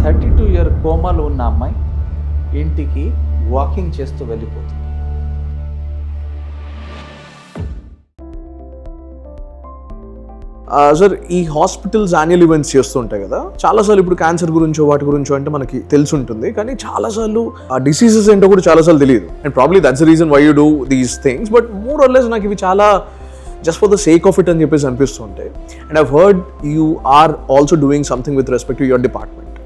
32-year కోమాలో ఉన్న అమ్మాయి ఇంటికి వాకింగ్ చేస్తూ వెళ్ళిపోతుంది. సార్, ఈ హాస్పిటల్స్ యాన్యువల్ ఈవెంట్స్ చేస్తుంటాయి కదా, చాలాసార్లు ఇప్పుడు క్యాన్సర్ గురించో వాటి గురించో అంటే మనకి తెలిసి ఉంటుంది, కానీ చాలాసార్లు ఆ డిసీజెస్ ఏంటో కూడా చాలాసార్లు తెలియదు. And probably that's the reason why you do these things. But more or less నాకు ఇవి చాలా just for the sake of it అని చెప్పేసి అనిపిస్తుంటాయి. And I've heard you are also doing something with respect to your department.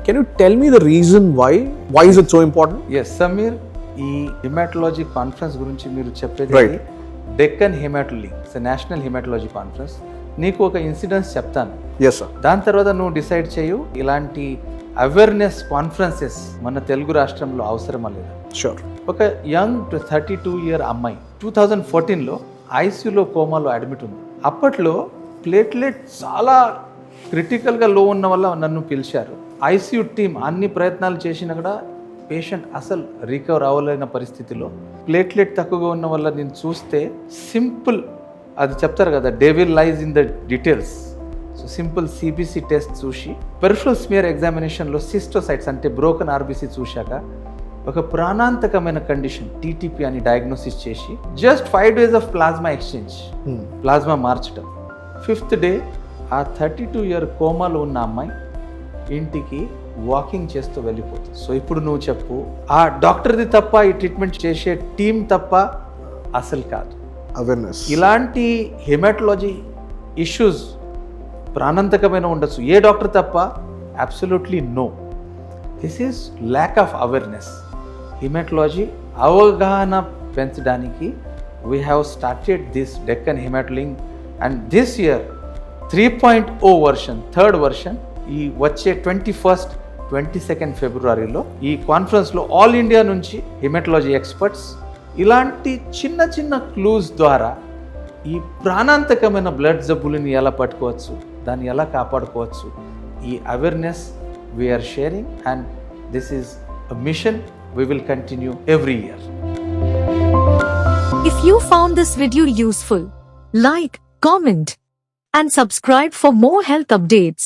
Can you tell me the reason why is it so important? Yes Sameer, ఈ hematology conference గురించి మీరు చెప్పేది Deccan hematology, it's national hematology conference. నీకు ఒక incidents చెప్తాను. Yes sir. దాని తర్వాత నువ్వు డిసైడ్ చేయు ఇలాంటి అవేర్నెస్ కాన్ఫరెన్సెస్ మన తెలుగు రాష్ట్రంలో అవసరమా లేదా. షూర్. ఒక యంగ్ 32-year అమ్మాయి 2014లో ఐసీయూలో కోమాలో అడ్మిట్ ఉంది. అప్పట్లో ప్లేట్లెట్ చాలా క్రిటికల్గా లో ఉన్న వల్ల నన్ను పిలిచారు. ఐసీయూ టీం అన్ని ప్రయత్నాలు చేసినా కూడా పేషెంట్ అసలు రికవర్ అవ్వలేని పరిస్థితిలో ప్లేట్లెట్ తక్కువగా ఉన్న వల్ల నేను చూస్తే సింపుల్, అది చెప్తారు కదా, devil lies in the details. So simple CBC test చూసి పెరిఫరల్ స్మియర్ ఎగ్జామినేషన్లో సిస్టోసైట్స్ అంటే బ్రోకన్ ఆర్బీసీ చూశాక ఒక ప్రాణాంతకమైన కండిషన్ టీటీపీ అని డయాగ్నోసిస్ చేసి just 5 days of plasma exchange, plasma మార్చడం. 5th day ఆ 32-year కోమాలో ఉన్న అమ్మాయి ఇంటికి వాకింగ్ చేస్తూ వెళ్ళిపోతుంది. సో ఇప్పుడు నువ్వు చెప్పు, ఆ డాక్టర్ది తప్ప, ఈ ట్రీట్మెంట్ చేసే టీం తప్ప? అసలు కాదు. అవేర్నెస్. ఇలాంటి హెమటాలజీ ఇష్యూస్ ప్రాణాంతకమైన ఉండొచ్చు, ఏ డాక్టర్ తప్ప? Absolutely no. This is lack of awareness. Hematology అవగాహన పెంచడానికి we have started this Deccan hematology. And this year 3.0 version, 3rd version, ఈ వచ్చే 21st, 22nd ఫిబ్రవరిలో ఈ కాన్ఫరెన్స్లో ఆల్ ఇండియా నుంచి హెమటాలజీ ఎక్స్పర్ట్స్ ఇలాంటి చిన్న చిన్న క్లూస్ ద్వారా ఈ ప్రాణాంతకమైన బ్లడ్ జబ్బులని ఎలా పట్టుకోవచ్చు, దాన్ని ఎలా కాపాడుకోవచ్చు, ఈ awareness we are sharing. And this is a mission we will continue every year. If you found this video useful, like, comment, and subscribe for more health updates.